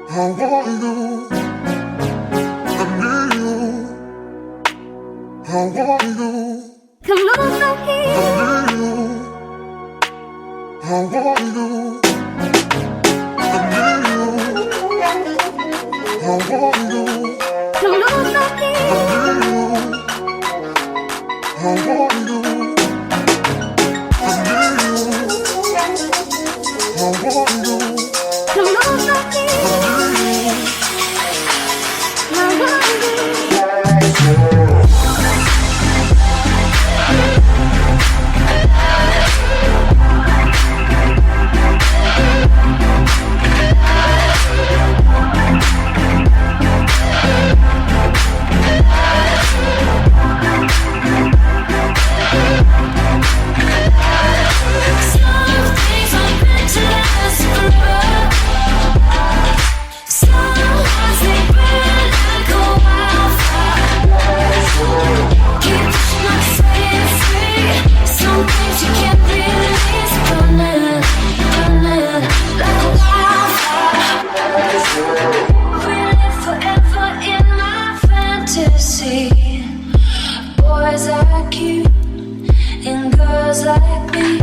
I want you, I need you, I want you, Come on, now here. I need you, I want you, I need you, I want you, Come on, now here. I need you, I want you, I need you, I want you. Come on, now here. I want you. Boys like you and girls like me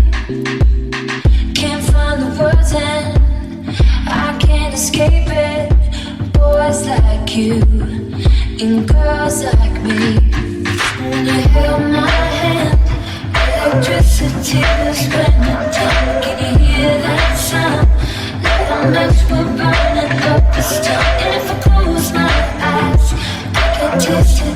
can't find the words and I can't escape it. Boys like you and girls like me. When you held my hand, electricity was running down. Can you hear that sound? Like a match we're burning up the stone. And if I close my eyes, I can taste it.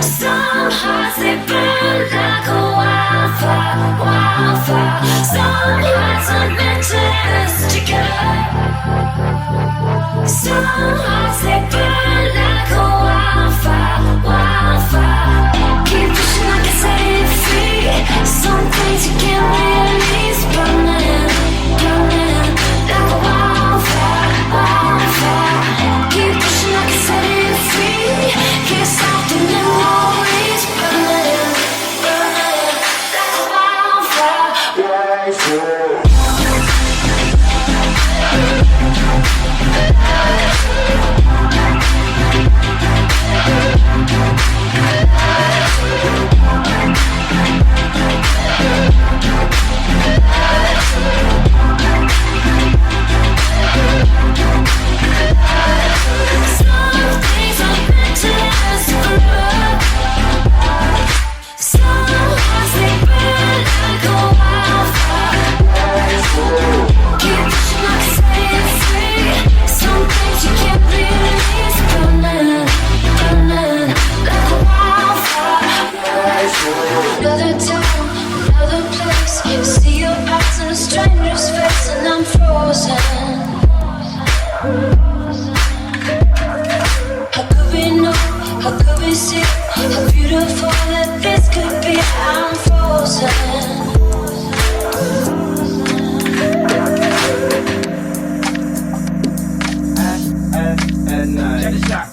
Some hearts they burn like a wildfire, wildfire. Some hearts are meant to last together. Some hearts they burn like a wildfire, wildfire. Keep pushing like it's set free. Some things you can't release, burning, burning like a wildfire, wildfire. Keep pushing like it's set free. Can't stop the memories, burning, burning like a wildfire, wildfire. Another time, another place. See your eyes in a stranger's face, and I'm frozen. How could we know? How could we see how beautiful that this could be? I'm frozen. Check this out.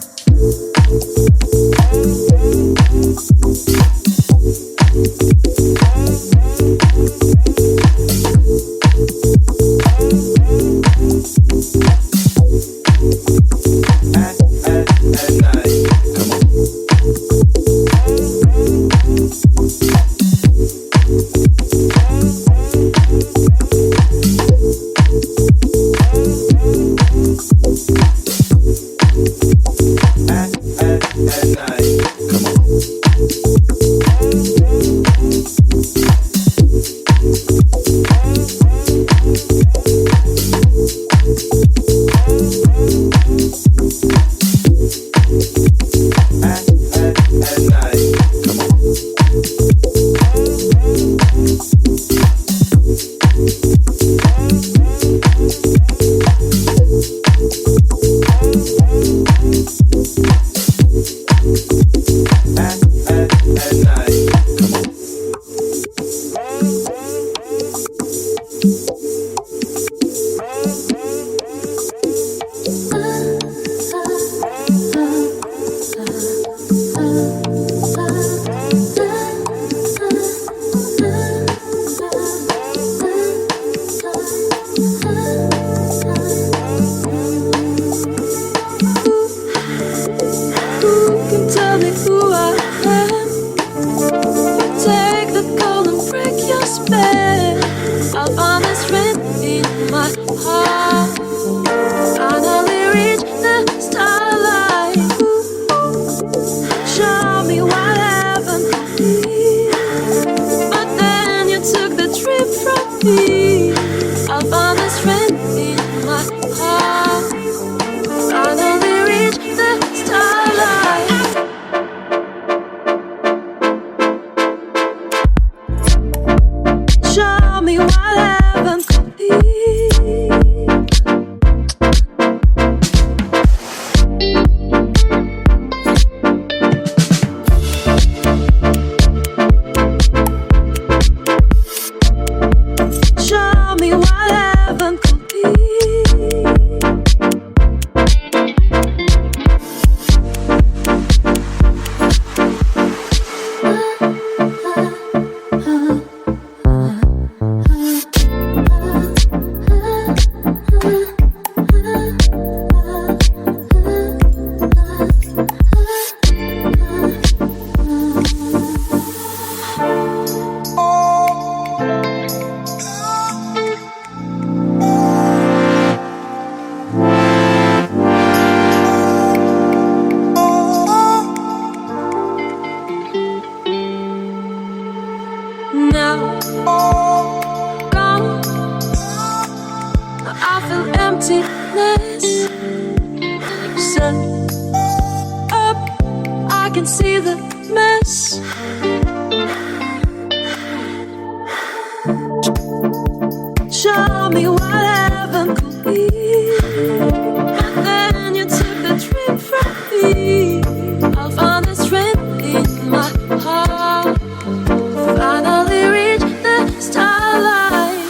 can see the mess. Show me what heaven could be, and then you took the dream from me. I'll find the strength in my heart. Finally reach the starlight.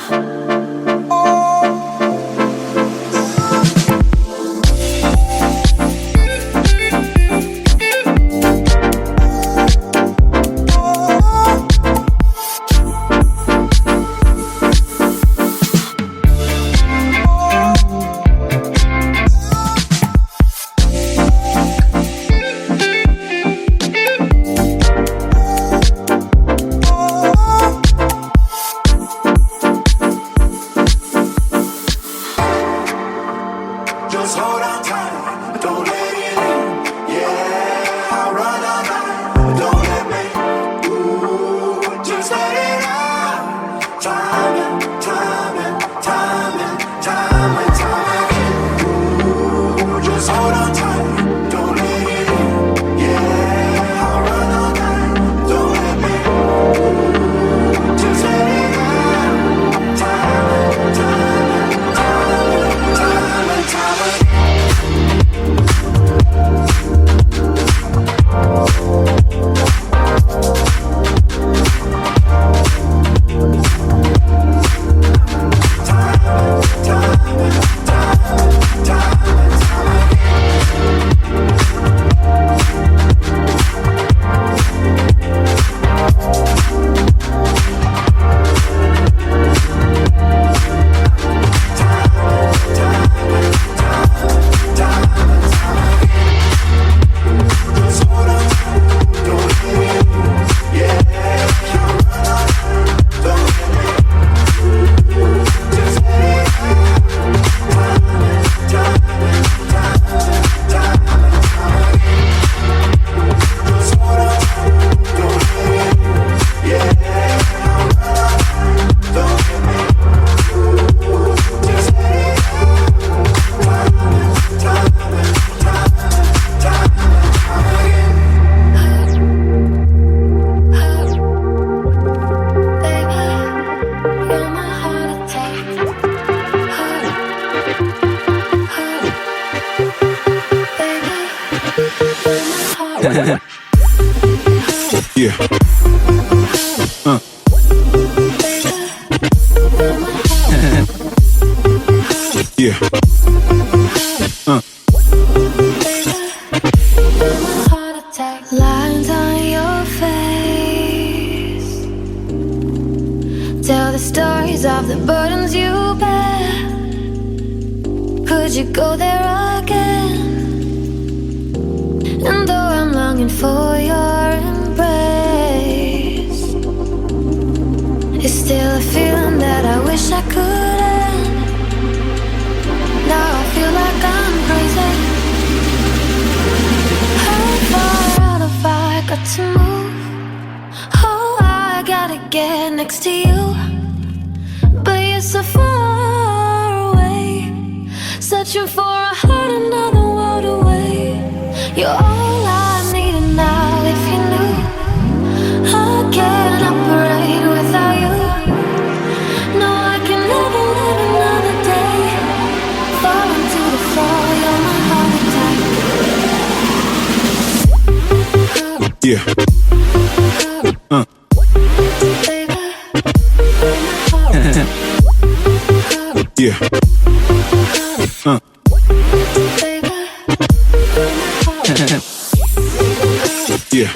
Just hold on tight, don't let it in. Yeah, I'll run all night, don't let me. Ooh, just let it out. Time and time and time and time and time again. Ooh, just hold on tight, don't let it in. Yeah, I'll run all night, don't let me. Ooh, just let it out. Time and time and time and time and time again. Yeah. Yeah. Lines on your face tell the stories of the burdens you bear. Could you go there again? And though I'm longing for your embrace, it's still a feeling that I wish I could end. Now I feel like I'm crazy. How far out have I got to move? Oh, I gotta get next to you, but you're so far away, searching for a heart another world away. You're all I need now. If you knew I can't operate without you, no, I can never live another day. Falling to the floor, you're my heart attack. Yeah. Yeah. Yeah.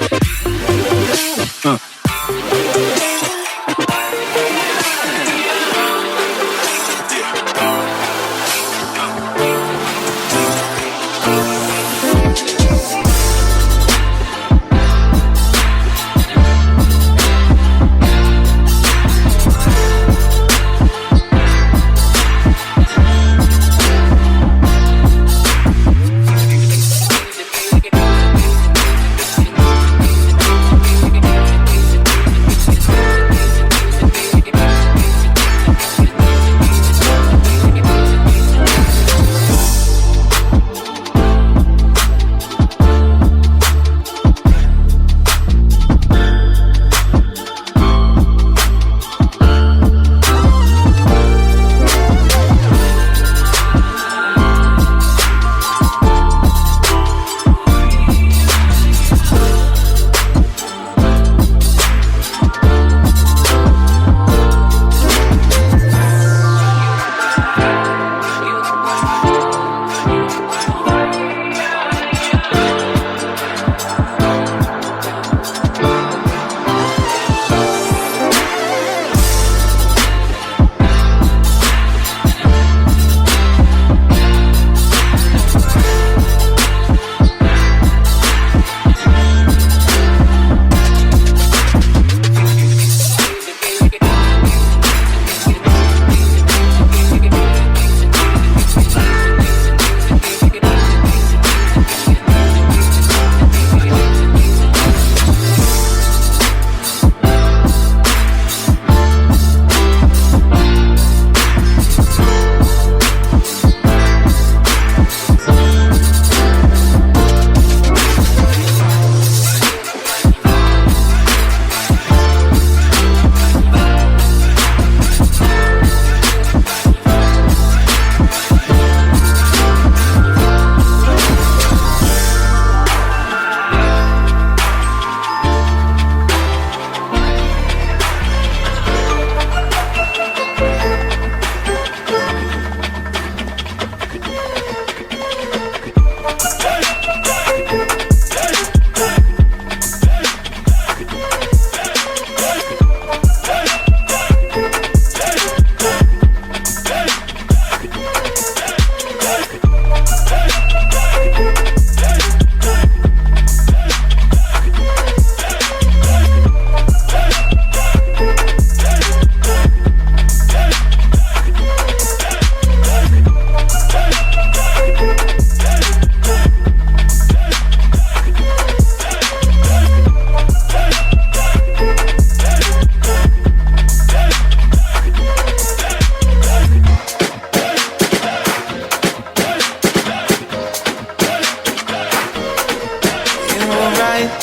right.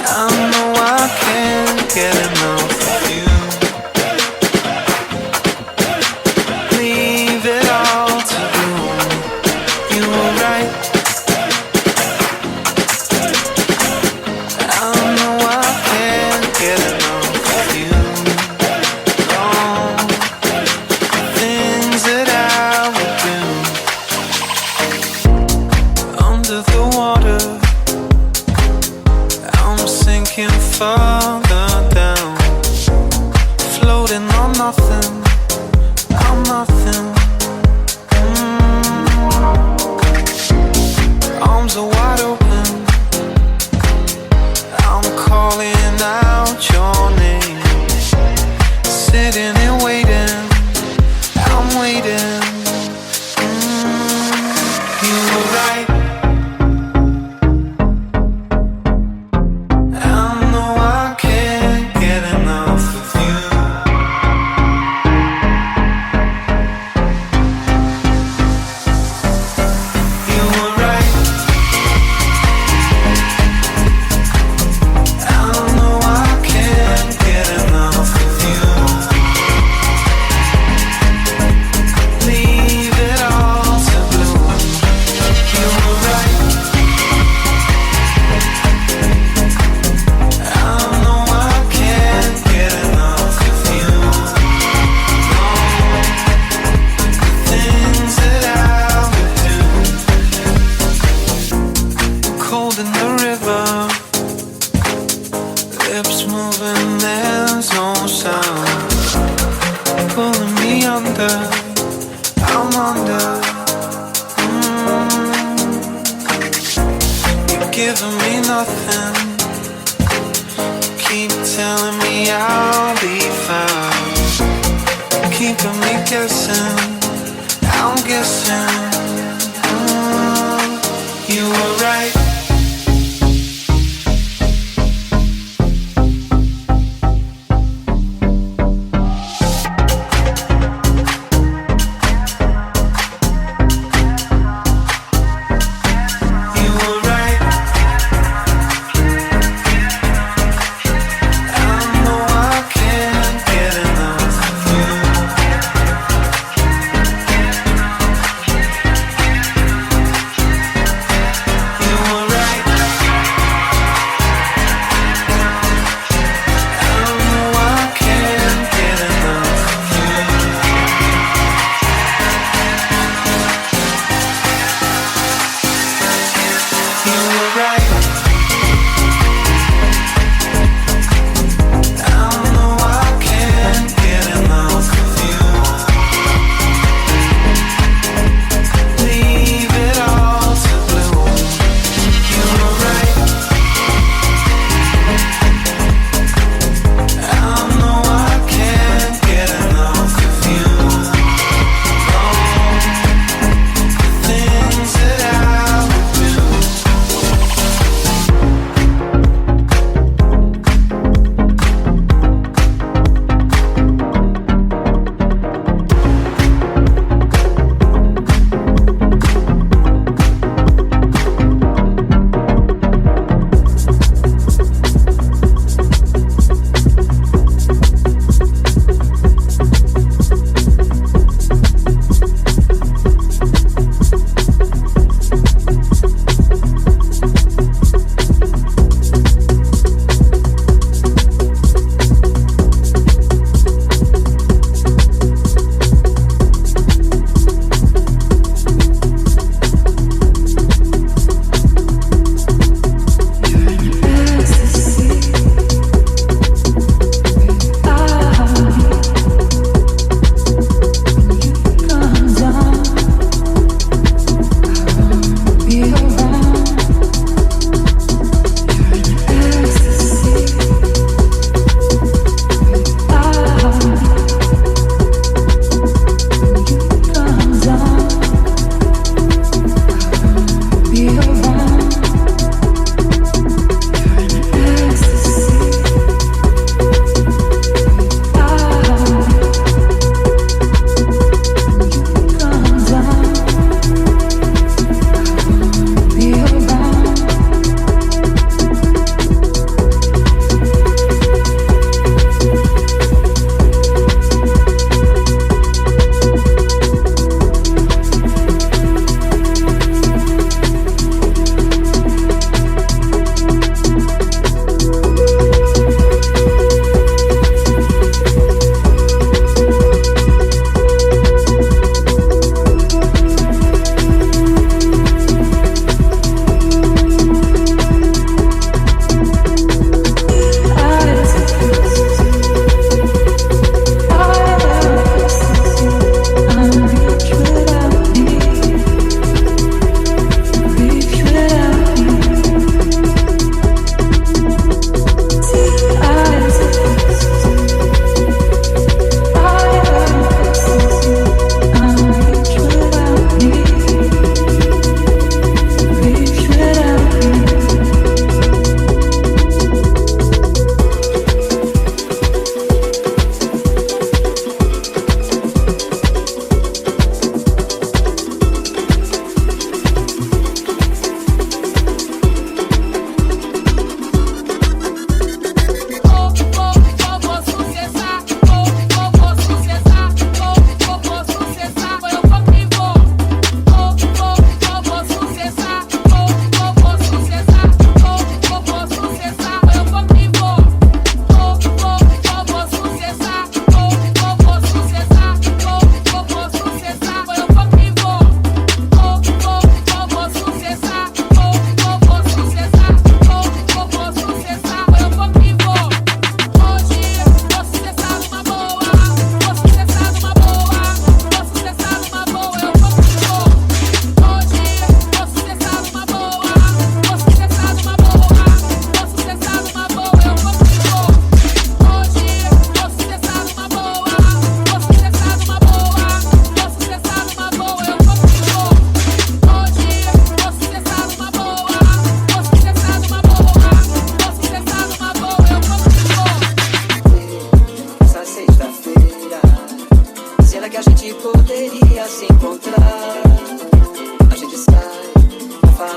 I know I can't get enough of you. Leave it all to bloom. You were right. I know I can't get enough of you. No, things that I would do under the water. I'm sinking further down, floating on nothing. I'm nothing. Arms are wide open. I'm calling out your name, sitting and waiting. I'm waiting. You were right. I know I can't get enough of you. You were right. I know I can't get enough of you. Leave it all to bloom. You were right. I know I can't get enough of you. No, the things that I would do. Cold in the river, lips moving, there's no sound. Pulling me under, I'm under. You're giving me nothing. Keep telling me I'll be fine. Keeping me guessing, I'm guessing. You were right. You were right. I know I can't get enough of you. You were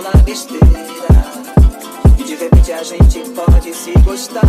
falar besteira e de repente a gente pode se gostar.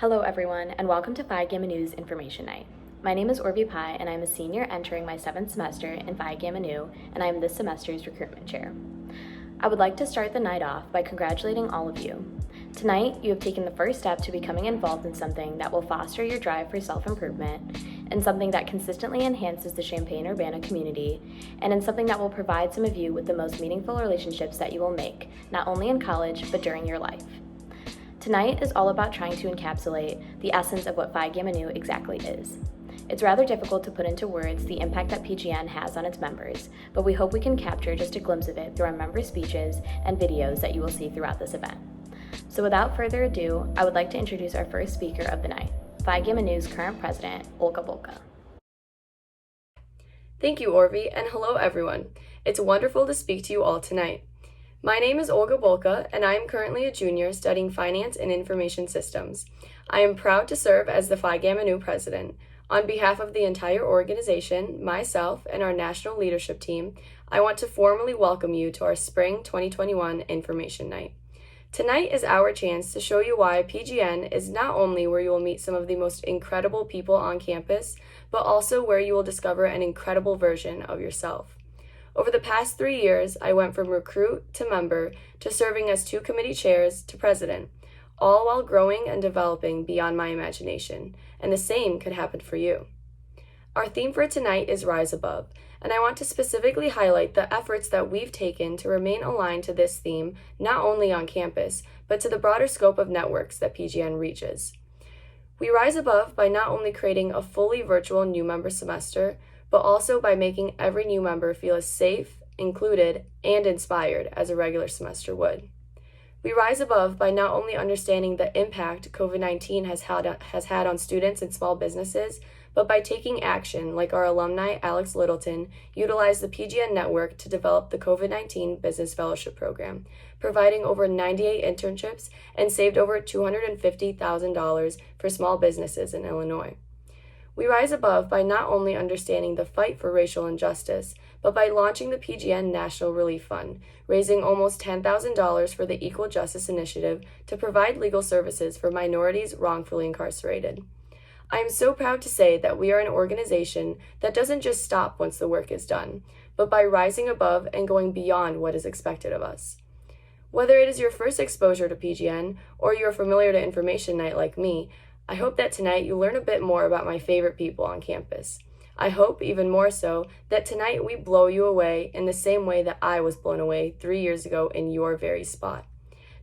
Hello everyone, and welcome to Phi Gamma Nu's Information Night. My name is Orvi Pai, and I'm a senior entering my 7th semester in Phi Gamma Nu, and I am this semester's recruitment chair. I would like to start the night off by congratulating all of you. Tonight, you have taken the first step to becoming involved in something that will foster your drive for self-improvement, in something that consistently enhances the Champaign-Urbana community, and in something that will provide some of you with the most meaningful relationships that you will make, not only in college, but during your life. Tonight is all about trying to encapsulate the essence of what Phi Gamma Nu exactly is. It's rather difficult to put into words the impact that PGN has on its members, but we hope we can capture just a glimpse of it through our member speeches and videos that you will see throughout this event. So without further ado, I would like to introduce our first speaker of the night, Phi Gamma Nu's current president, Olga Bolka. Thank you, Orvi, and hello everyone. It's wonderful to speak to you all tonight. My name is Olga Bolka, and I am currently a junior studying Finance and Information Systems. I am proud to serve as the Phi Gamma Nu president. On behalf of the entire organization, myself, and our national leadership team, I want to formally welcome you to our Spring 2021 Information Night. Tonight is our chance to show you why PGN is not only where you will meet some of the most incredible people on campus, but also where you will discover an incredible version of yourself. Over the past 3 years, I went from recruit to member to serving as 2 committee chairs to president, all while growing and developing beyond my imagination, and the same could happen for you. Our theme for tonight is Rise Above, and I want to specifically highlight the efforts that we've taken to remain aligned to this theme, not only on campus, but to the broader scope of networks that PGN reaches. We rise above by not only creating a fully virtual new member semester, but also by making every new member feel as safe, included, and inspired as a regular semester would. We rise above by not only understanding the impact COVID-19 has had on students and small businesses, but by taking action like our alumni Alex Littleton utilized the PGN network to develop the COVID-19 Business Fellowship Program, providing over 98 internships and saved over $250,000 for small businesses in Illinois. We rise above by not only understanding the fight for racial injustice, but by launching the PGN National Relief Fund, raising almost $10,000 for the Equal Justice Initiative to provide legal services for minorities wrongfully incarcerated. I am so proud to say that we are an organization that doesn't just stop once the work is done, but by rising above and going beyond what is expected of us. Whether it is your first exposure to PGN or you're familiar to Information Night like me, I hope that tonight you learn a bit more about my favorite people on campus. I hope, even more so, that tonight we blow you away in the same way that I was blown away 3 years ago in your very spot.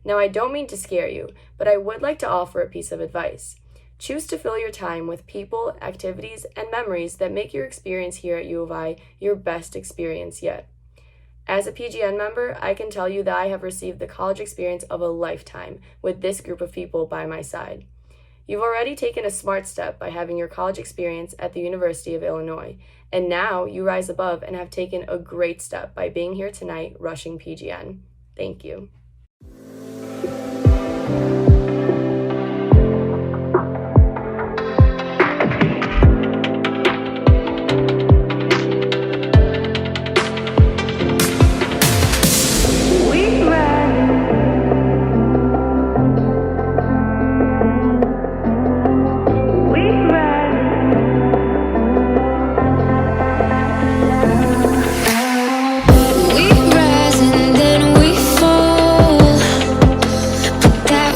Now, I don't mean to scare you, but I would like to offer a piece of advice. Choose to fill your time with people, activities, and memories that make your experience here at U of I your best experience yet. As a PGN member, I can tell you that I have received the college experience of a lifetime with this group of people by my side. You've already taken a smart step by having your college experience at the University of Illinois, and now you rise above and have taken a great step by being here tonight rushing PGN. Thank you. We rise and then we fall, but that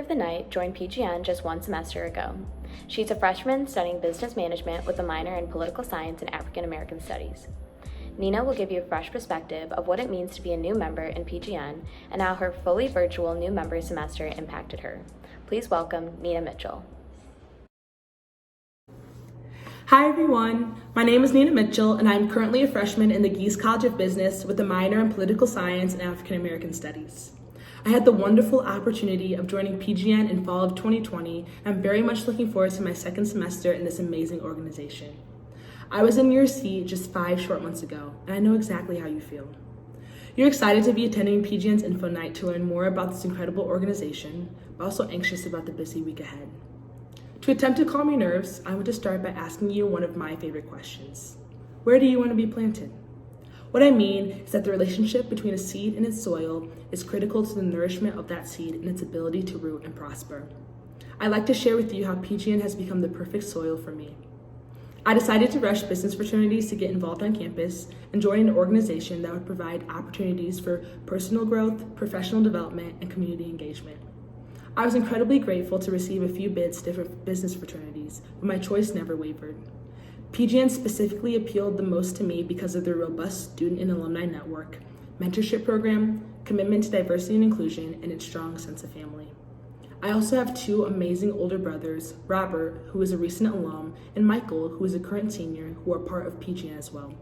the night joined PGN just one semester ago. She's a freshman studying business management with a minor in political science and African American studies. Nina will give you a fresh perspective of what it means to be a new member in PGN and how her fully virtual new member semester impacted her. Please welcome Nina Mitchell. Hi everyone, my name is Nina Mitchell and I'm currently a freshman in the Gies College of Business with a minor in political science and African American studies. I had the wonderful opportunity of joining PGN in fall of 2020 and I'm very much looking forward to my second semester in this amazing organization. I was in your seat just 5 short months ago and I know exactly how you feel. You're excited to be attending PGN's Info Night to learn more about this incredible organization, but also anxious about the busy week ahead. To attempt to calm your nerves, I want to start by asking you one of my favorite questions. Where do you want to be planted? What I mean is that the relationship between a seed and its soil is critical to the nourishment of that seed and its ability to root and prosper. I'd like to share with you how PGN has become the perfect soil for me. I decided to rush business fraternities to get involved on campus and join an organization that would provide opportunities for personal growth, professional development, and community engagement. I was incredibly grateful to receive a few bids to different business fraternities, but my choice never wavered. PGN specifically appealed the most to me because of their robust student and alumni network, mentorship program, commitment to diversity and inclusion, and its strong sense of family. I also have 2 amazing older brothers, Robert, who is a recent alum, and Michael, who is a current senior, who are part of PGN as well.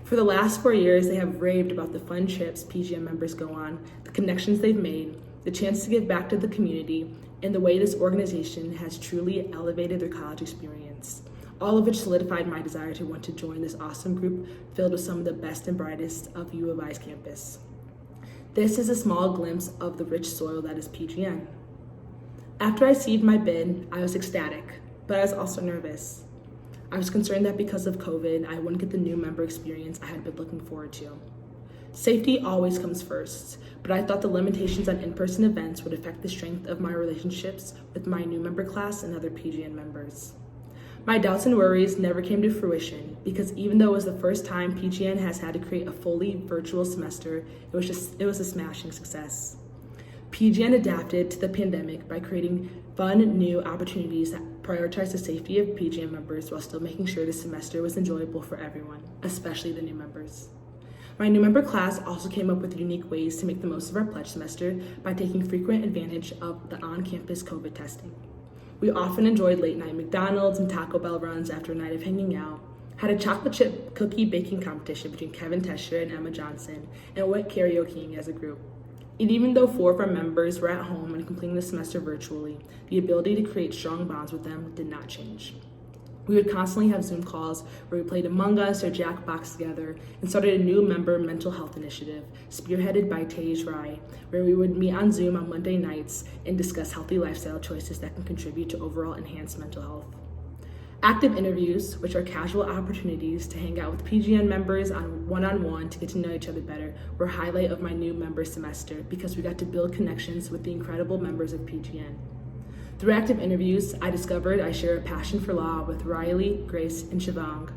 For the last 4 years, they have raved about the fun trips PGN members go on, the connections they've made, the chance to give back to the community, and the way this organization has truly elevated their college experience, all of which solidified my desire to want to join this awesome group filled with some of the best and brightest of U of I's campus. This is a small glimpse of the rich soil that is PGN. After I received my bid, I was ecstatic, but I was also nervous. I was concerned that because of COVID, I wouldn't get the new member experience I had been looking forward to. Safety always comes first, but I thought the limitations on in-person events would affect the strength of my relationships with my new member class and other PGN members. My doubts and worries never came to fruition because even though it was the first time PGN has had to create a fully virtual semester, it was a smashing success. PGN adapted to the pandemic by creating fun, new opportunities that prioritize the safety of PGN members while still making sure the semester was enjoyable for everyone, especially the new members. My new member class also came up with unique ways to make the most of our pledge semester by taking frequent advantage of the on-campus COVID testing. We often enjoyed late-night McDonald's and Taco Bell runs after a night of hanging out, had a chocolate chip cookie baking competition between Kevin Tesher and Emma Johnson, and went karaokeing as a group. And even though 4 of our members were at home and completing the semester virtually, the ability to create strong bonds with them did not change. We would constantly have Zoom calls where we played Among Us or Jackbox together and started a new member mental health initiative, spearheaded by Tej Rai, where we would meet on Zoom on Monday nights and discuss healthy lifestyle choices that can contribute to overall enhanced mental health. Active interviews, which are casual opportunities to hang out with PGN members on one-on-one to get to know each other better, were a highlight of my new member semester because we got to build connections with the incredible members of PGN. Through active interviews, I discovered I share a passion for law with Riley, Grace, and Shivang.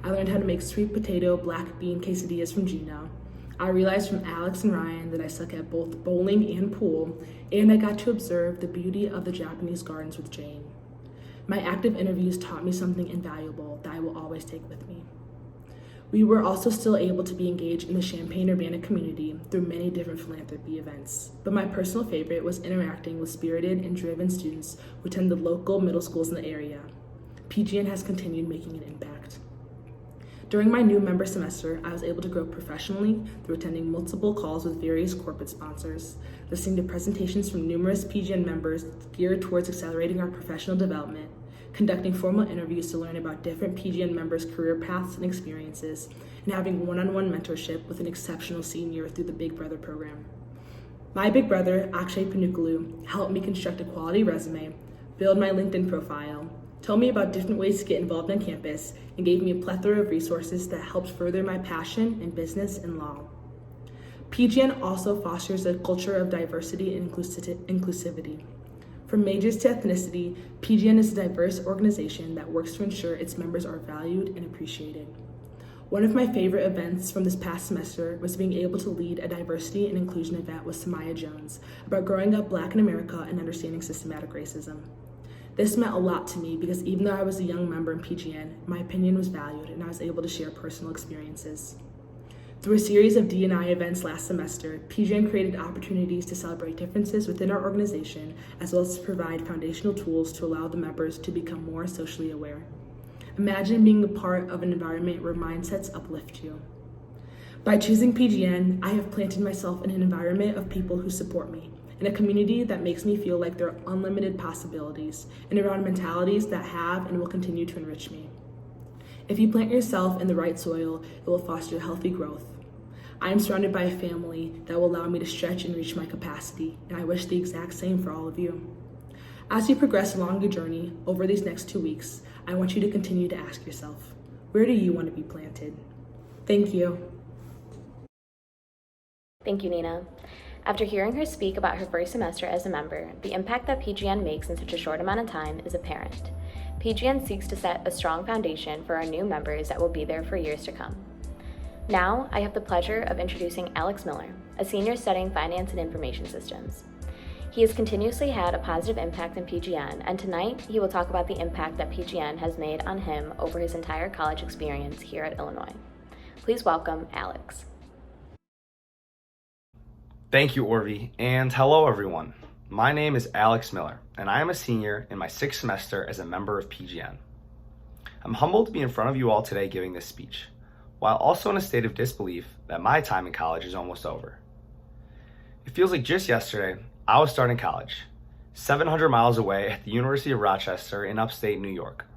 I learned how to make sweet potato black bean quesadillas from Gino. I realized from Alex and Ryan that I suck at both bowling and pool, and I got to observe the beauty of the Japanese gardens with Jane. My active interviews taught me something invaluable that I will always take with me. We were also still able to be engaged in the Champaign-Urbana community through many different philanthropy events, but my personal favorite was interacting with spirited and driven students who attend the local middle schools in the area. PGN has continued making an impact. During my new member semester, I was able to grow professionally through attending multiple calls with various corporate sponsors, listening to presentations from numerous PGN members geared towards accelerating our professional development, conducting formal interviews to learn about different PGN members' career paths and experiences, and having one-on-one mentorship with an exceptional senior through the Big Brother program. My big brother, Akshay Panukalu, helped me construct a quality resume, build my LinkedIn profile, told me about different ways to get involved on campus, and gave me a plethora of resources that helped further my passion in business and law. PGN also fosters a culture of diversity and inclusivity. From majors to ethnicity, PGN is a diverse organization that works to ensure its members are valued and appreciated. One of my favorite events from this past semester was being able to lead a diversity and inclusion event with Samaya Jones about growing up Black in America and understanding systematic racism. This meant a lot to me because even though I was a young member in PGN, my opinion was valued and I was able to share personal experiences. Through a series of D&I events last semester, PGN created opportunities to celebrate differences within our organization, as well as to provide foundational tools to allow the members to become more socially aware. Imagine being a part of an environment where mindsets uplift you. By choosing PGN, I have planted myself in an environment of people who support me, in a community that makes me feel like there are unlimited possibilities, and around mentalities that have and will continue to enrich me. If you plant yourself in the right soil, it will foster healthy growth. I am surrounded by a family that will allow me to stretch and reach my capacity, and I wish the exact same for all of you. As you progress along your journey over these next 2 weeks, I want you to continue to ask yourself, where do you want to be planted? Thank you. Thank you, Nina. After hearing her speak about her first semester as a member, the impact that PGN makes in such a short amount of time is apparent. PGN seeks to set a strong foundation for our new members that will be there for years to come. Now, I have the pleasure of introducing Alex Miller, a senior studying finance and information systems. He has continuously had a positive impact in PGN, and tonight he will talk about the impact that PGN has made on him over his entire college experience here at Illinois. Please welcome Alex. Thank you, Orvi, and hello everyone. My name is Alex Miller, and I am a senior in my 6th semester as a member of PGN. I'm humbled to be in front of you all today giving this speech, while also in a state of disbelief that my time in college is almost over. It feels like just yesterday, I was starting college, 700 miles away at the University of Rochester in upstate New York.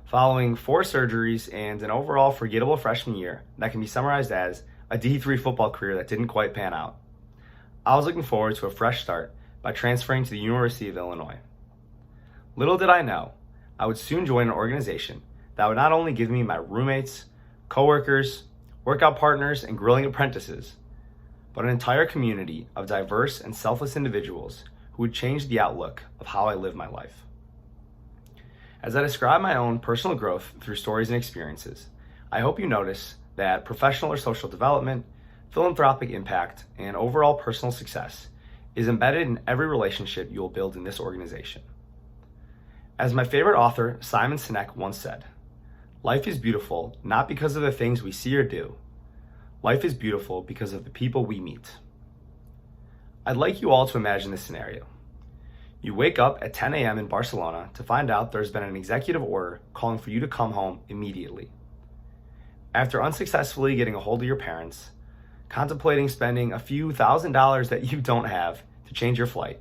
Following 4 surgeries and an overall forgettable freshman year that can be summarized as a D3 football career that didn't quite pan out, I was looking forward to a fresh start by transferring to the University of Illinois. Little did I know, I would soon join an organization that would not only give me my roommates, coworkers, workout partners, and grilling apprentices, but an entire community of diverse and selfless individuals who would change the outlook of how I live my life. As I describe my own personal growth through stories and experiences, I hope you notice that professional or social development, philanthropic impact, and overall personal success is embedded in every relationship you will build in this organization. As my favorite author, Simon Sinek, once said, "Life is beautiful not because of the things we see or do. Life is beautiful because of the people we meet." I'd like you all to imagine this scenario. You wake up at 10 a.m. in Barcelona to find out there's been an executive order calling for you to come home immediately. After unsuccessfully getting a hold of your parents, contemplating spending a few $1,000s that you don't have to change your flight,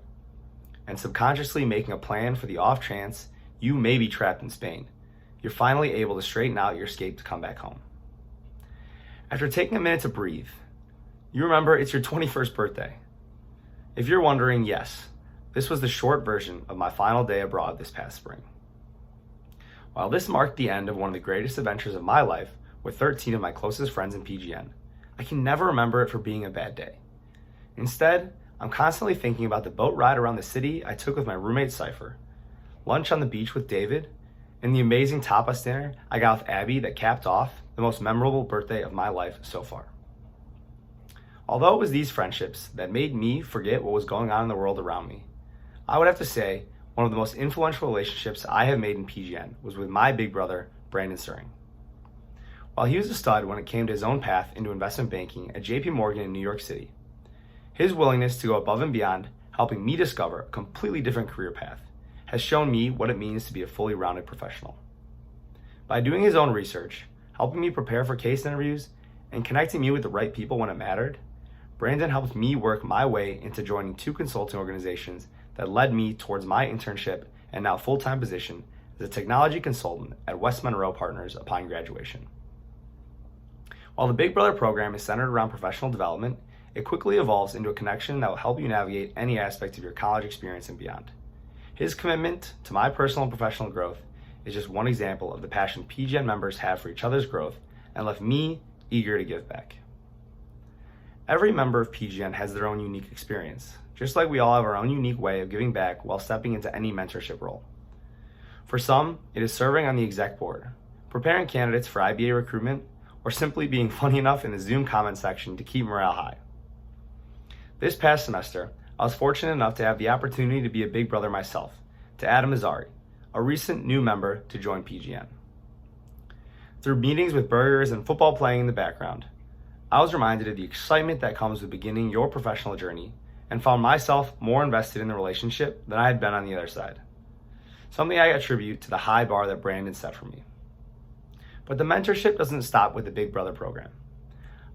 and subconsciously making a plan for the off chance you may be trapped in Spain, you're finally able to straighten out your escape to come back home. After taking a minute to breathe, you remember it's your 21st birthday. If you're wondering, yes, this was the short version of my final day abroad this past spring. While this marked the end of one of the greatest adventures of my life with 13 of my closest friends in PGN, I can never remember it for being a bad day. Instead, I'm constantly thinking about the boat ride around the city I took with my roommate Cypher, lunch on the beach with David, and the amazing tapas dinner I got with Abby that capped off the most memorable birthday of my life so far. Although it was these friendships that made me forget what was going on in the world around me, I would have to say one of the most influential relationships I have made in PGN was with my big brother, Brandon Suring. While he was a stud when it came to his own path into investment banking at JP Morgan in New York City, his willingness to go above and beyond helping me discover a completely different career path has shown me what it means to be a fully rounded professional. By doing his own research, helping me prepare for case interviews, and connecting me with the right people when it mattered, Brandon helped me work my way into joining 2 consulting organizations that led me towards my internship and now full-time position as a technology consultant at West Monroe Partners upon graduation. While the Big Brother program is centered around professional development, it quickly evolves into a connection that will help you navigate any aspect of your college experience and beyond. His commitment to my personal and professional growth is just one example of the passion PGN members have for each other's growth and left me eager to give back. Every member of PGN has their own unique experience, just like we all have our own unique way of giving back while stepping into any mentorship role. For some, it is serving on the exec board, preparing candidates for IBA recruitment, or simply being funny enough in the Zoom comment section to keep morale high. This past semester, I was fortunate enough to have the opportunity to be a big brother myself to Adam Azari, a recent new member to join PGN. Through meetings with burgers and football playing in the background, I was reminded of the excitement that comes with beginning your professional journey and found myself more invested in the relationship than I had been on the other side. Something I attribute to the high bar that Brandon set for me. But the mentorship doesn't stop with the Big Brother program.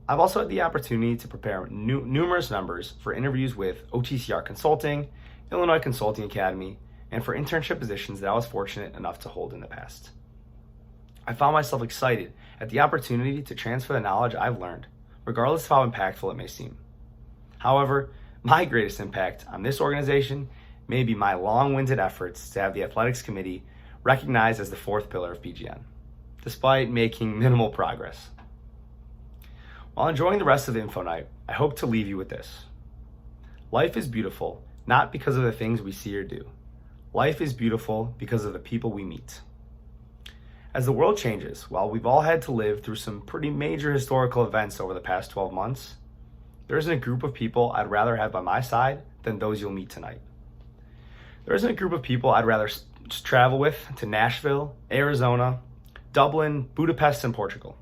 I've also had the opportunity to prepare numerous members for interviews with OTCR Consulting, Illinois Consulting Academy, and for internship positions that I was fortunate enough to hold in the past. I found myself excited at the opportunity to transfer the knowledge I've learned, regardless of how impactful it may seem. However, my greatest impact on this organization may be my long-winded efforts to have the athletics committee recognized as the fourth pillar of PGN, despite making minimal progress. While enjoying the rest of the info night, I hope to leave you with this. Life is beautiful, not because of the things we see or do. Life is beautiful because of the people we meet. As the world changes, while we've all had to live through some pretty major historical events over the past 12 months, there isn't a group of people I'd rather have by my side than those you'll meet tonight. There isn't a group of people I'd rather travel with to Nashville, Arizona, Dublin, Budapest, and Portugal.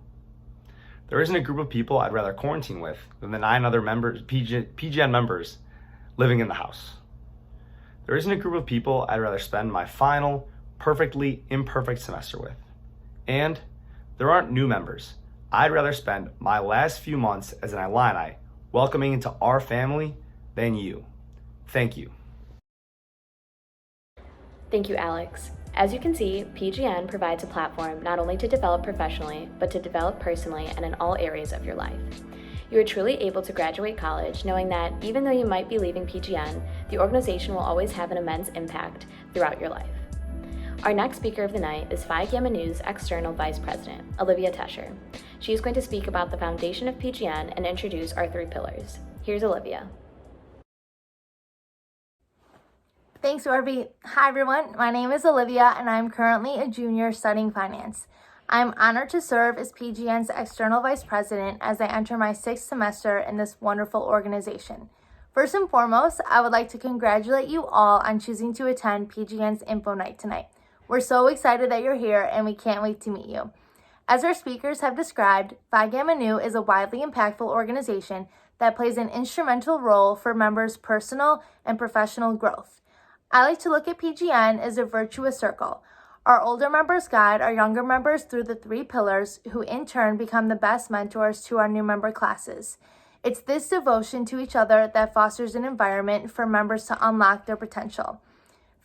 There isn't a group of people I'd rather quarantine with than the 9 other PGN members living in the house. There isn't a group of people I'd rather spend my final, perfectly imperfect semester with. And there aren't new members I'd rather spend my last few months as an Illini welcoming into our family than you. Thank you. Thank you, Alex. As you can see, PGN provides a platform not only to develop professionally, but to develop personally and in all areas of your life. You are truly able to graduate college knowing that even though you might be leaving PGN, the organization will always have an immense impact throughout your life. Our next speaker of the night is Phi Gamma Nu's External Vice President, Olivia Tesher. She is going to speak about the foundation of PGN and introduce our 3 pillars. Here's Olivia. Thanks, Orby. Hi, everyone. My name is Olivia, and I'm currently a junior studying finance. I'm honored to serve as PGN's External Vice President as I enter my 6th semester in this wonderful organization. First and foremost, I would like to congratulate you all on choosing to attend PGN's Info Night tonight. We're so excited that you're here, and we can't wait to meet you. As our speakers have described, Phi Gamma Nu is a widely impactful organization that plays an instrumental role for members' personal and professional growth. I like to look at PGN as a virtuous circle. Our older members guide our younger members through the 3 pillars, who in turn become the best mentors to our new member classes. It's this devotion to each other that fosters an environment for members to unlock their potential.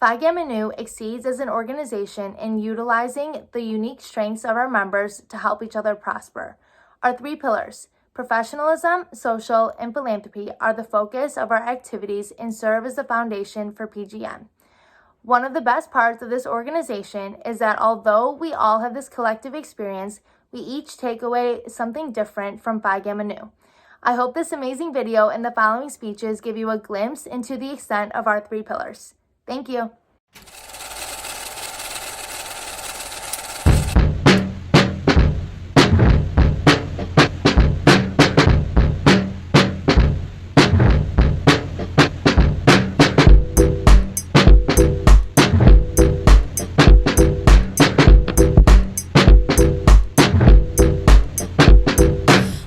Phi Gamma Nu exceeds as an organization in utilizing the unique strengths of our members to help each other prosper. Our 3 pillars, professionalism, social, and philanthropy, are the focus of our activities and serve as the foundation for PGN. One of the best parts of this organization is that although we all have this collective experience, we each take away something different from Phi Gamma Nu. I hope this amazing video and the following speeches give you a glimpse into the extent of our 3 pillars. Thank you.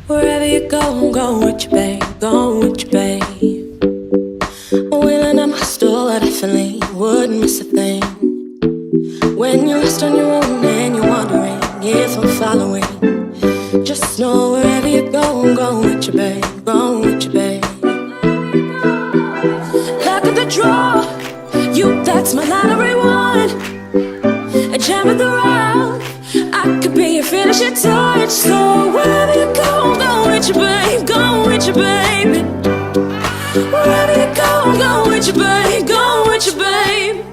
Wherever you go, I'm going with you, babe. Going with you, babe. Wheeling up my stool, I definitely wouldn't miss a thing. When you're lost on your own and you're wondering if I'm following, just know wherever you go, I'm going with you, babe. Going with you, babe. Luck of the draw, that's my lottery one. A gem of the round, I could be your finishing touch. So wherever you go, I'm going with you, babe. Going with you, baby. Wherever you go, I'm going with you, babe. Going with you, babe.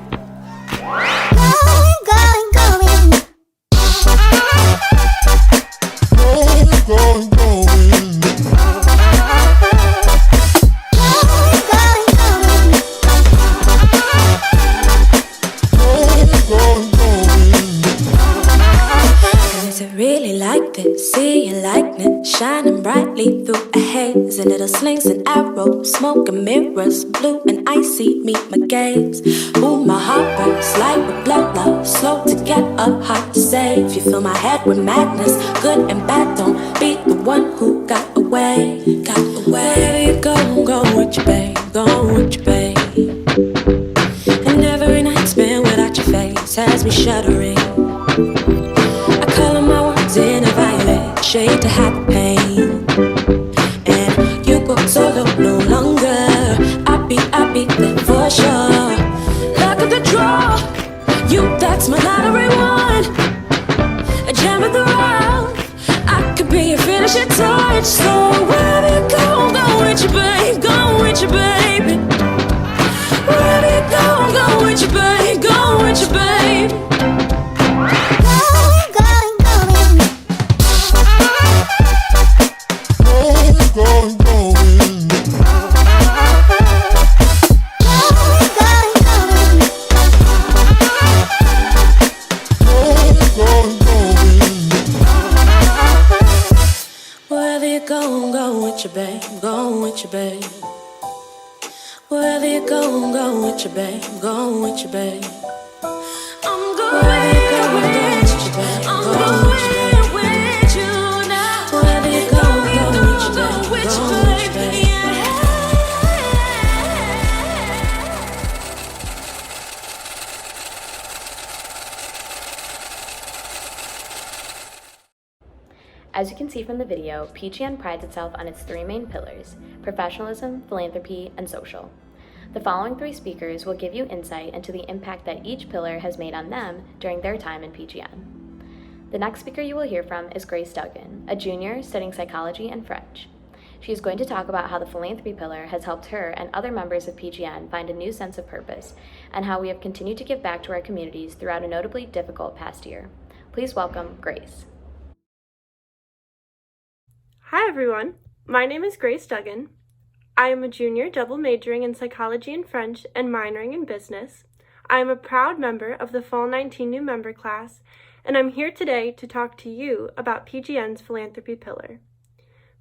Is it really like like this, see your likeness shining brightly through a haze. And little slings and arrows, smoke and mirrors, blue and icy meet my gaze. Ooh, my heart burns like with blood loss, slow to get up, hard to save. You fill my head with madness, good and bad. Don't be the one who got away, got away. Wherever you go with your babe, go with your babe. And every night spent without your face has me shuddering. I color my words in a violet shade to hide the pain. And you go solo no longer. I beat that for sure. Luck of the draw, you, that's my lottery one. A gem of the rough, I could be your finishing touch. So wherever you go with your babe, go with your baby. Wherever you go with your babe, go with your babe. Wherever you go with your babe, go with your babe. Wherever you go with your babe, go with your babe. I'm going with your babe, I'm going with you now. Wherever you go with your babe, yeah. As you can see from the video, PGN prides itself on its three main pillars: professionalism, philanthropy, and social. The following three speakers will give you insight into the impact that each pillar has made on them during their time in PGN. The next speaker you will hear from is Grace Duggan, a junior studying psychology and French. She is going to talk about how the philanthropy pillar has helped her and other members of PGN find a new sense of purpose, and how we have continued to give back to our communities throughout a notably difficult past year. Please welcome Grace. Hi everyone, my name is Grace Duggan. I am a junior double majoring in psychology and French and minoring in business. I am a proud member of the Fall 19 new member class, and I'm here today to talk to you about PGN's philanthropy pillar.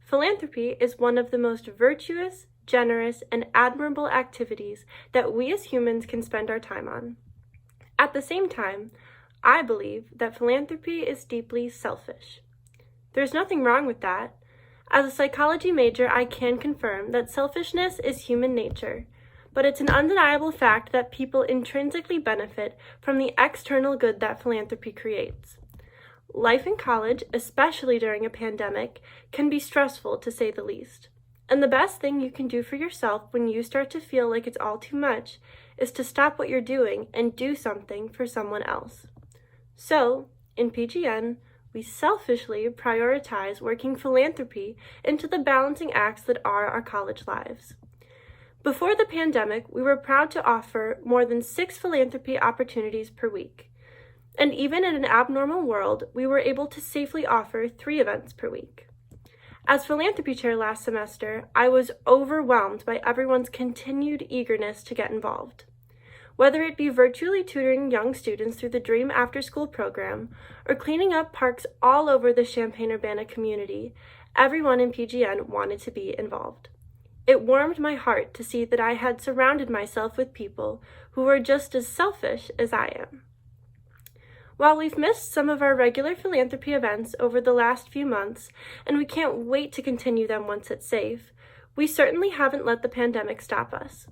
Philanthropy is one of the most virtuous, generous, and admirable activities that we as humans can spend our time on. At the same time, I believe that philanthropy is deeply selfish. There's nothing wrong with that. As a psychology major, I can confirm that selfishness is human nature, but it's an undeniable fact that people intrinsically benefit from the external good that philanthropy creates. Life in college, especially during a pandemic, can be stressful to say the least. And the best thing you can do for yourself when you start to feel like it's all too much is to stop what you're doing and do something for someone else. So, in PGN, we selfishly prioritize working philanthropy into the balancing acts that are our college lives. Before the pandemic, we were proud to offer more than 6 philanthropy opportunities per week. And even in an abnormal world, we were able to safely offer 3 events per week. As philanthropy chair last semester, I was overwhelmed by everyone's continued eagerness to get involved. Whether it be virtually tutoring young students through the Dream After School program or cleaning up parks all over the Champaign-Urbana community, everyone in PGN wanted to be involved. It warmed my heart to see that I had surrounded myself with people who were just as selfish as I am. While we've missed some of our regular philanthropy events over the last few months, and we can't wait to continue them once it's safe, we certainly haven't let the pandemic stop us.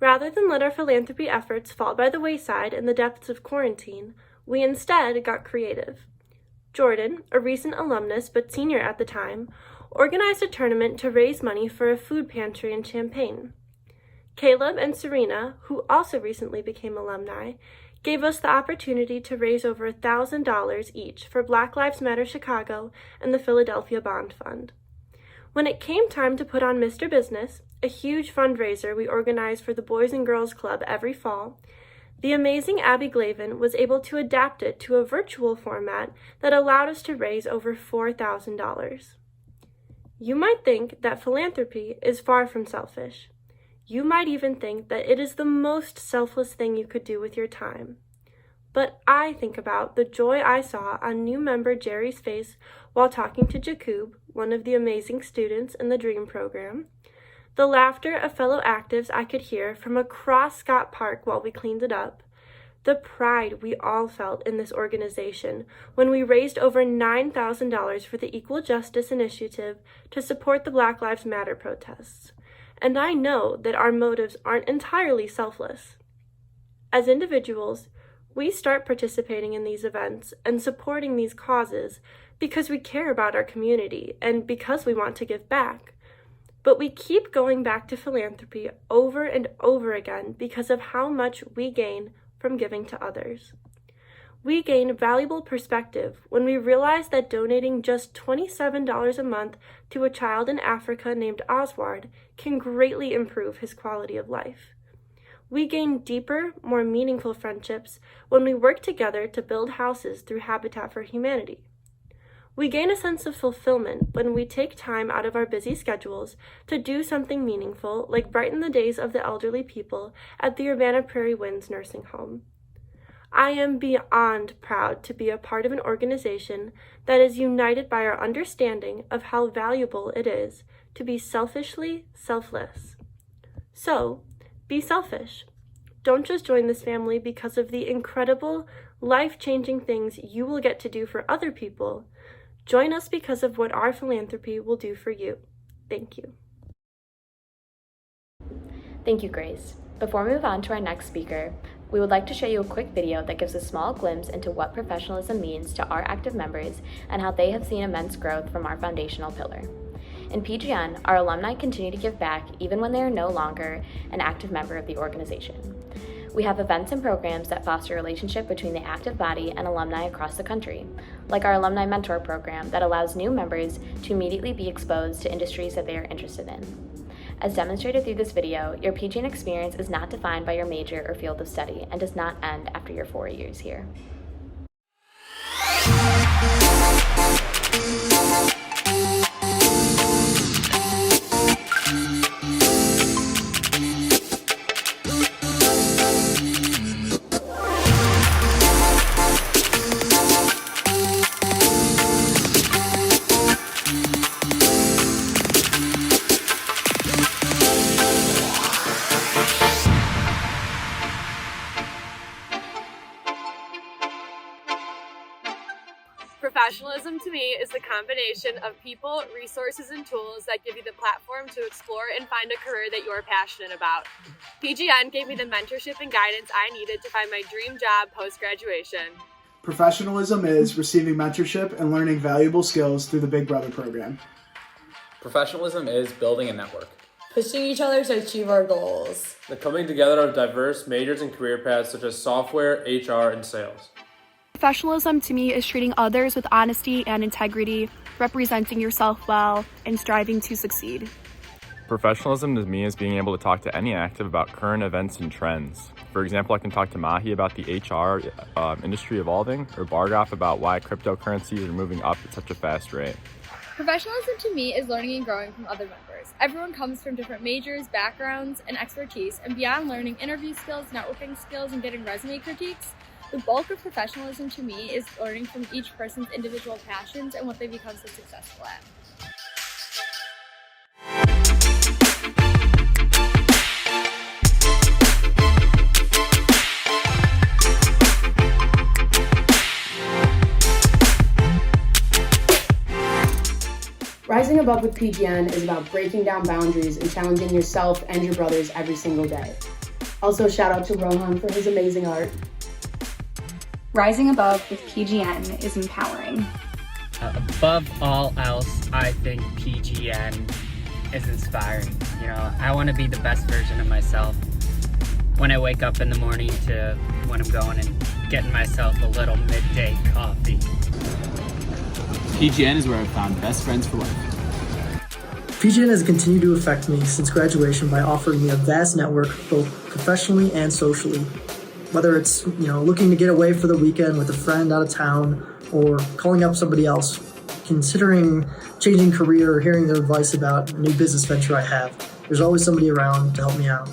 Rather than let our philanthropy efforts fall by the wayside in the depths of quarantine, we instead got creative. Jordan, a recent alumnus but senior at the time, organized a tournament to raise money for a food pantry in Champaign. Caleb and Serena, who also recently became alumni, gave us the opportunity to raise over $1,000 each for Black Lives Matter Chicago and the Philadelphia Bond Fund. When it came time to put on Mr. Business, a huge fundraiser we organize for the Boys and Girls Club every fall, the amazing Abby Glavin was able to adapt it to a virtual format that allowed us to raise over $4,000. You might think that philanthropy is far from selfish. You might even think that it is the most selfless thing you could do with your time. but I think about the joy I saw on new member Jerry's face while talking to Jakub, one of the amazing students in the DREAM program, the laughter of fellow actives I could hear from across Scott Park while we cleaned it up, the pride we all felt in this organization when we raised over $9,000 for the Equal Justice Initiative to support the Black Lives Matter protests. And I know that our motives aren't entirely selfless. As individuals, we start participating in these events and supporting these causes because we care about our community and because we want to give back. But we keep going back to philanthropy over and over again because of how much we gain from giving to others. We gain valuable perspective when we realize that donating just $27 a month to a child in Africa named Oswald can greatly improve his quality of life. We gain deeper, more meaningful friendships when we work together to build houses through Habitat for Humanity. We gain a sense of fulfillment when we take time out of our busy schedules to do something meaningful, like brighten the days of the elderly people at the Urbana Prairie Winds Nursing Home. I am beyond proud to be a part of an organization that is united by our understanding of how valuable it is to be selfishly selfless. So, be selfish. Don't just join this family because of the incredible, life-changing things you will get to do for other people. Join us because of what our philanthropy will do for you. Thank you. Thank you, Grace. Before we move on to our next speaker, we would like to show you a quick video that gives a small glimpse into what professionalism means to our active members and how they have seen immense growth from our foundational pillar. In PGN, our alumni continue to give back even when they are no longer an active member of the organization. We have events and programs that foster a relationship between the active body and alumni across the country, like our Alumni Mentor program that allows new members to immediately be exposed to industries that they are interested in. As demonstrated through this video, your PGN experience is not defined by your major or field of study and does not end after your 4 years here. Professionalism to me is the combination of people, resources, and tools that give you the platform to explore and find a career that you're passionate about. PGN gave me the mentorship and guidance I needed to find my dream job post-graduation. Professionalism is receiving mentorship and learning valuable skills through the Big Brother program. Professionalism is building a network. Pushing each other to achieve our goals. The coming together of diverse majors and career paths such as software, HR, and sales. Professionalism to me is treating others with honesty and integrity, representing yourself well, and striving to succeed. Professionalism to me is being able to talk to any active about current events and trends. For example, I can talk to Mahi about the HR industry evolving, or Bargoff about why cryptocurrencies are moving up at such a fast rate. Professionalism to me is learning and growing from other members. Everyone comes from different majors, backgrounds, and expertise, and beyond learning interview skills, networking skills, and getting resume critiques, the bulk of professionalism to me is learning from each person's individual passions and what they become so successful at. Rising Above with PGN is about breaking down boundaries and challenging yourself and your brothers every single day. Also, shout out to Rohan for his amazing art. Rising Above with PGN is empowering. Above all else, I think PGN is inspiring. You know, I want to be the best version of myself when I wake up in the morning to when I'm going and getting myself a little midday coffee. PGN is where I've found best friends for life. PGN has continued to affect me since graduation by offering me a vast network, both professionally and socially. Whether it's, looking to get away for the weekend with a friend out of town or calling up somebody else, considering changing career or hearing their advice about a new business venture I have, there's always somebody around to help me out.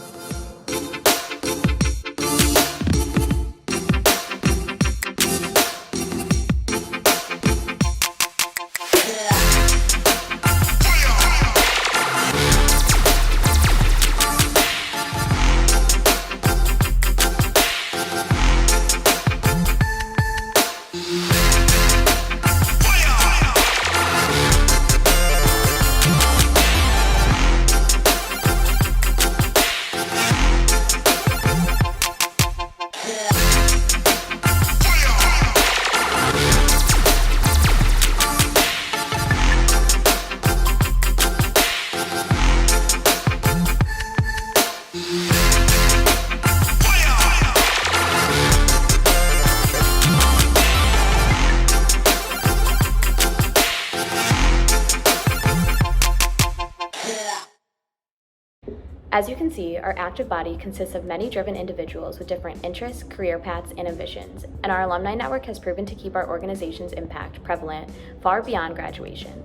As you can see, our active body consists of many driven individuals with different interests, career paths, and ambitions, and our alumni network has proven to keep our organization's impact prevalent far beyond graduation.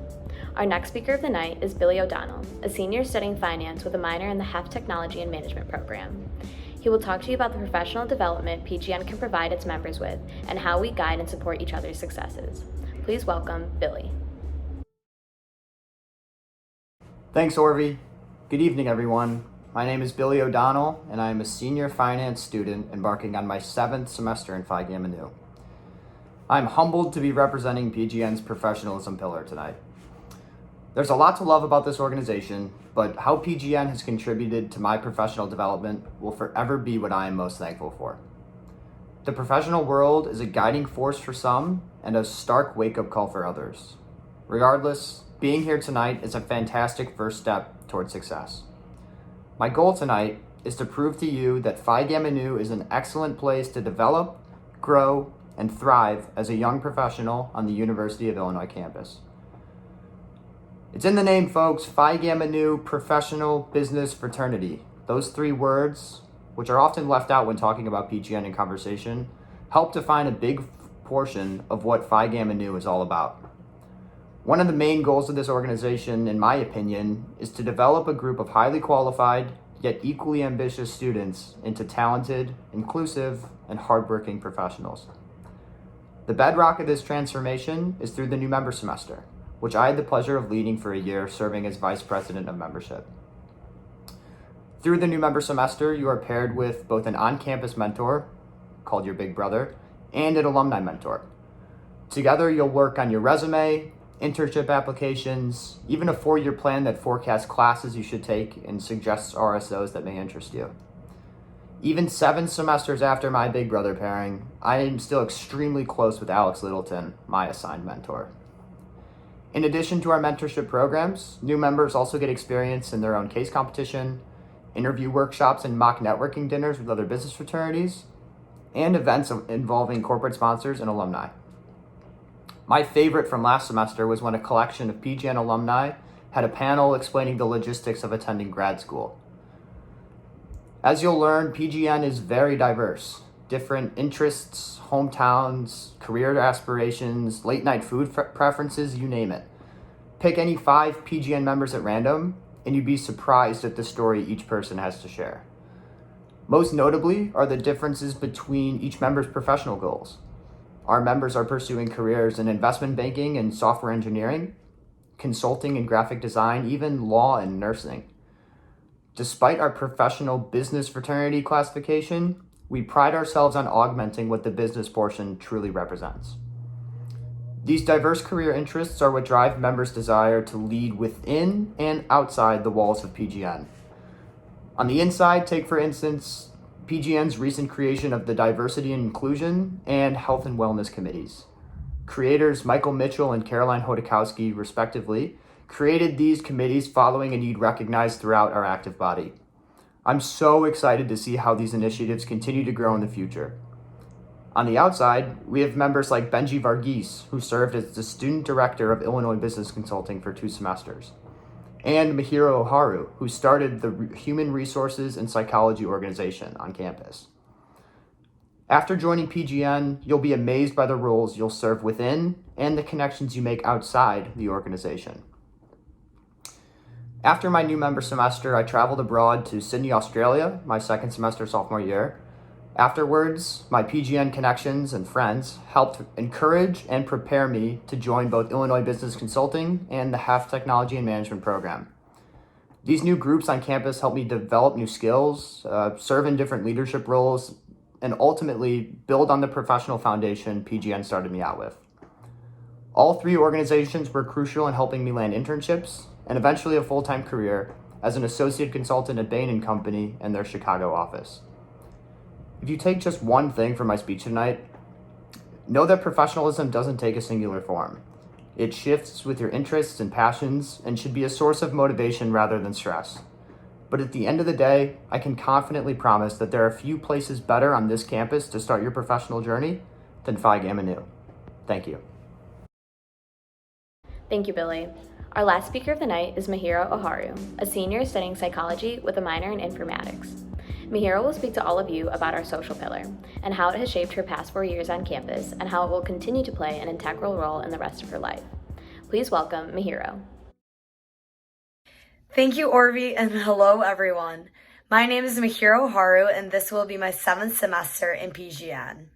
Our next speaker of the night is Billy O'Donnell, a senior studying finance with a minor in the HEF Technology and Management program. He will talk to you about the professional development PGN can provide its members with and how we guide and support each other's successes. Please welcome Billy. Thanks, Orvie. Good evening, everyone. My name is Billy O'Donnell, and I am a senior finance student embarking on my 7th semester in Phi Gamma Nu. I'm humbled to be representing PGN's professionalism pillar tonight. There's a lot to love about this organization, but how PGN has contributed to my professional development will forever be what I am most thankful for. The professional world is a guiding force for some and a stark wake-up call for others. Regardless, being here tonight is a fantastic first step toward success. My goal tonight is to prove to you that Phi Gamma Nu is an excellent place to develop, grow, and thrive as a young professional on the University of Illinois campus. It's in the name, folks, Phi Gamma Nu Professional Business Fraternity. Those 3 words, which are often left out when talking about PGN in conversation, help define a big portion of what Phi Gamma Nu is all about. One of the main goals of this organization, in my opinion, is to develop a group of highly qualified, yet equally ambitious students into talented, inclusive, and hardworking professionals. The bedrock of this transformation is through the new member semester, which I had the pleasure of leading for a year, serving as Vice President of Membership. Through the new member semester, you are paired with both an on-campus mentor, called your big brother, and an alumni mentor. Together, you'll work on your resume, internship applications, even a 4-year plan that forecasts classes you should take and suggests RSOs that may interest you. Even 7 semesters after my big brother pairing, I am still extremely close with Alex Littleton, my assigned mentor. In addition to our mentorship programs, new members also get experience in their own case competition, interview workshops and mock networking dinners with other business fraternities, and events involving corporate sponsors and alumni. My favorite from last semester was when a collection of PGN alumni had a panel explaining the logistics of attending grad school. As you'll learn, PGN is very diverse. Different interests, hometowns, career aspirations, late night food preferences, you name it. Pick any 5 PGN members at random, and you'd be surprised at the story each person has to share. Most notably are the differences between each member's professional goals. Our members are pursuing careers in investment banking and software engineering, consulting and graphic design, even law and nursing. Despite our professional business fraternity classification, we pride ourselves on augmenting what the business portion truly represents. These diverse career interests are what drive members' desire to lead within and outside the walls of PGN. On the inside, take for instance, PGN's recent creation of the Diversity and Inclusion and Health and Wellness Committees. Creators Michael Mitchell and Caroline Hodakowski, respectively, created these committees following a need recognized throughout our active body. I'm so excited to see how these initiatives continue to grow in the future. On the outside, we have members like Benji Varghese, who served as the student director of Illinois Business Consulting for 2 semesters, and Mihiro Oharu, who started the Human Resources and Psychology organization on campus. After joining PGN, you'll be amazed by the roles you'll serve within and the connections you make outside the organization. After my new member semester, I traveled abroad to Sydney, Australia, my 2nd semester sophomore year. Afterwards, my PGN connections and friends helped encourage and prepare me to join both Illinois Business Consulting and the HEF Technology and Management program. These new groups on campus helped me develop new skills, serve in different leadership roles, and ultimately build on the professional foundation PGN started me out with. All 3 organizations were crucial in helping me land internships and eventually a full-time career as an associate consultant at Bain & Company and their Chicago office. If you take just one thing from my speech tonight, know that professionalism doesn't take a singular form. It shifts with your interests and passions and should be a source of motivation rather than stress. But at the end of the day, I can confidently promise that there are few places better on this campus to start your professional journey than Phi Gamma Nu. Thank you. Thank you, Billy. Our last speaker of the night is Mihiro Oharu, a senior studying psychology with a minor in informatics. Mihiro will speak to all of you about our social pillar and how it has shaped her past 4 years on campus and how it will continue to play an integral role in the rest of her life. Please welcome Mihiro. Thank you, Orvi, and hello, everyone. My name is Mihiro Oharu, and this will be my 7th semester in PGN.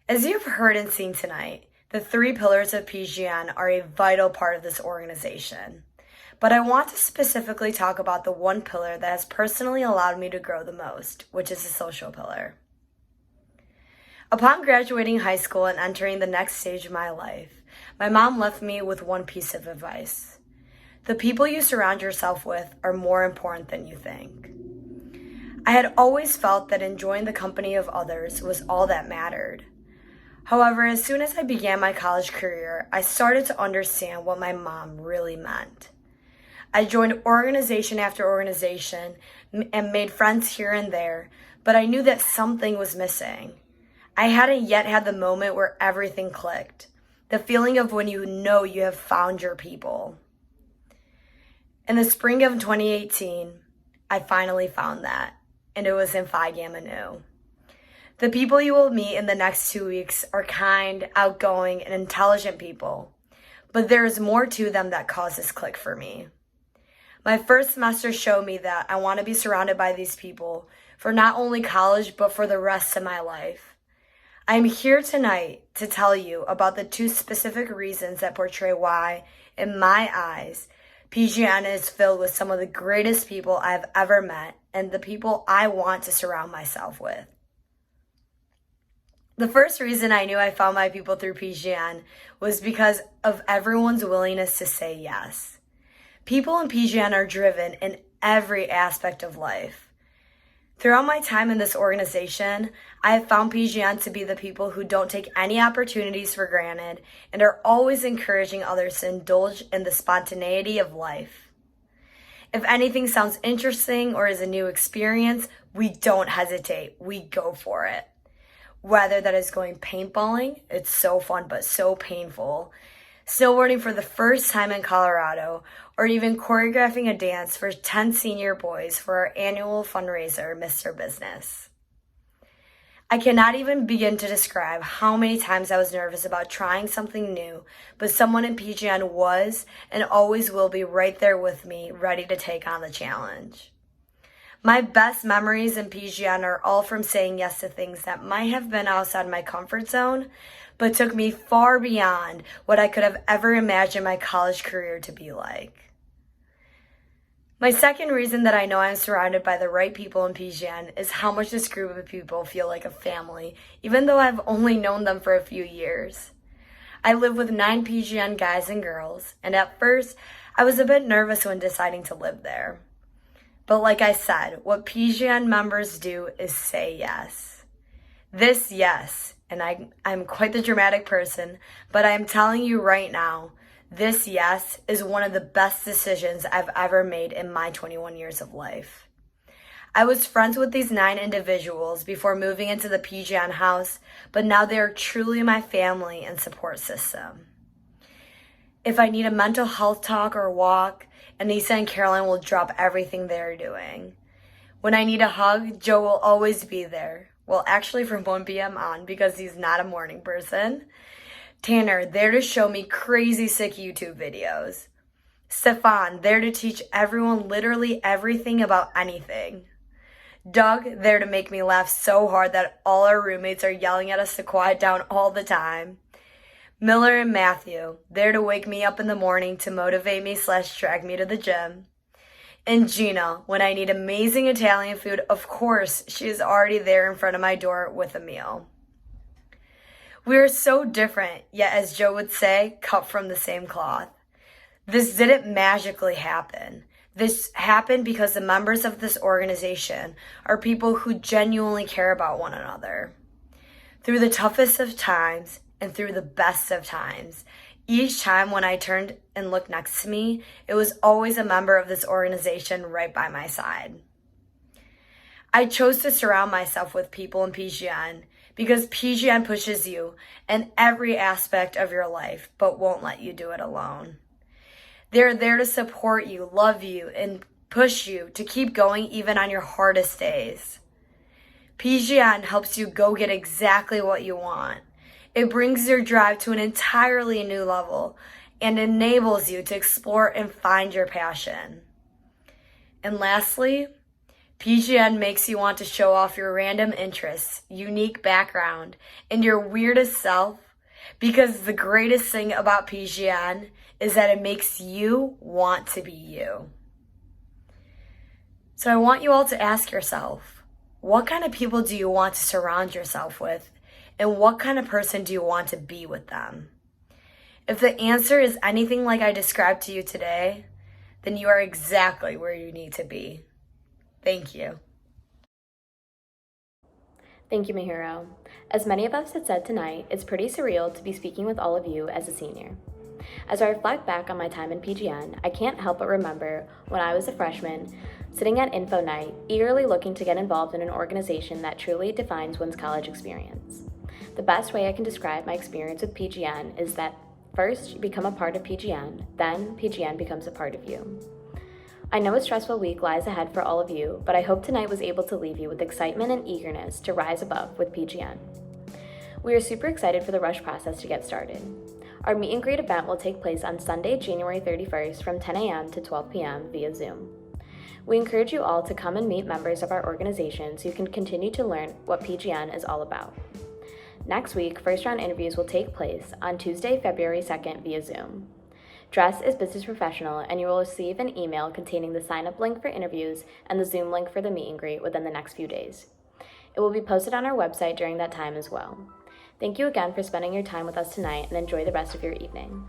As you've heard and seen tonight, the 3 pillars of PGN are a vital part of this organization. But I want to specifically talk about the one pillar that has personally allowed me to grow the most, which is the social pillar. Upon graduating high school and entering the next stage of my life, my mom left me with one piece of advice. The people you surround yourself with are more important than you think. I had always felt that enjoying the company of others was all that mattered. However, as soon as I began my college career, I started to understand what my mom really meant. I joined organization after organization and made friends here and there, but I knew that something was missing. I hadn't yet had the moment where everything clicked, the feeling of when you know you have found your people. In the spring of 2018, I finally found that, and it was in Phi Gamma Nu. The people you will meet in the next 2 weeks are kind, outgoing, and intelligent people, but there is more to them that caused this click for me. My first semester showed me that I want to be surrounded by these people for not only college, but for the rest of my life. I am here tonight to tell you about the 2 specific reasons that portray why, in my eyes, PGN is filled with some of the greatest people I've ever met and the people I want to surround myself with. The first reason I knew I found my people through PGN was because of everyone's willingness to say yes. People in PGN are driven in every aspect of life. Throughout my time in this organization, I have found PGN to be the people who don't take any opportunities for granted and are always encouraging others to indulge in the spontaneity of life. If anything sounds interesting or is a new experience, we don't hesitate. We go for it. Whether that is going paintballing, it's so fun but so painful, snowboarding for the first time in Colorado, or even choreographing a dance for 10 senior boys for our annual fundraiser, Mr. Business. I cannot even begin to describe how many times I was nervous about trying something new, but someone in PGN was and always will be right there with me, ready to take on the challenge. My best memories in PGN are all from saying yes to things that might have been outside my comfort zone, but took me far beyond what I could have ever imagined my college career to be like. My second reason that I know I'm surrounded by the right people in PGN is how much this group of people feel like a family, even though I've only known them for a few years. I live with 9 PGN guys and girls, and at first, I was a bit nervous when deciding to live there. But like I said, what PGN members do is say yes. This yes, and I'm quite the dramatic person, but I am telling you right now, this yes is one of the best decisions I've ever made in my 21 years of life. I was friends with these 9 individuals before moving into the PGN house, but now they are truly my family and support system. If I need a mental health talk or walk, Anissa and Caroline will drop everything they're doing. When I need a hug, Joe will always be there. Well, actually from 1 p.m. on, because he's not a morning person. Tanner, there to show me crazy sick YouTube videos. Stefan, there to teach everyone literally everything about anything. Doug, there to make me laugh so hard that all our roommates are yelling at us to quiet down all the time. Miller and Matthew, there to wake me up in the morning to motivate me / drag me to the gym. And Gina, when I need amazing Italian food, of course, she is already there in front of my door with a meal. We are so different, yet as Joe would say, cut from the same cloth. This didn't magically happen. This happened because the members of this organization are people who genuinely care about one another. Through the toughest of times and through the best of times, each time when I turned and looked next to me, it was always a member of this organization right by my side. I chose to surround myself with people in PGN because PGN pushes you in every aspect of your life, but won't let you do it alone. They're there to support you, love you, and push you to keep going even on your hardest days. PGN helps you go get exactly what you want. It brings your drive to an entirely new level and enables you to explore and find your passion. And lastly, PGN makes you want to show off your random interests, unique background, and your weirdest self, because the greatest thing about PGN is that it makes you want to be you. So I want you all to ask yourself, what kind of people do you want to surround yourself with, and what kind of person do you want to be with them? If the answer is anything like I described to you today, then you are exactly where you need to be. Thank you. Thank you, Mahiro. As many of us had said tonight, it's pretty surreal to be speaking with all of you as a senior. As I reflect back on my time in PGN, I can't help but remember when I was a freshman, sitting at Info Night, eagerly looking to get involved in an organization that truly defines one's college experience. The best way I can describe my experience with PGN is that first, you become a part of PGN, then PGN becomes a part of you. I know a stressful week lies ahead for all of you, but I hope tonight was able to leave you with excitement and eagerness to rise above with PGN. We are super excited for the rush process to get started. Our meet and greet event will take place on Sunday, January 31st from 10 a.m. to 12 p.m. via Zoom. We encourage you all to come and meet members of our organization so you can continue to learn what PGN is all about. Next week, first round interviews will take place on Tuesday, February 2nd via Zoom. Dress is business professional, and you will receive an email containing the sign-up link for interviews and the Zoom link for the meet and greet within the next few days. It will be posted on our website during that time as well. Thank you again for spending your time with us tonight, and enjoy the rest of your evening.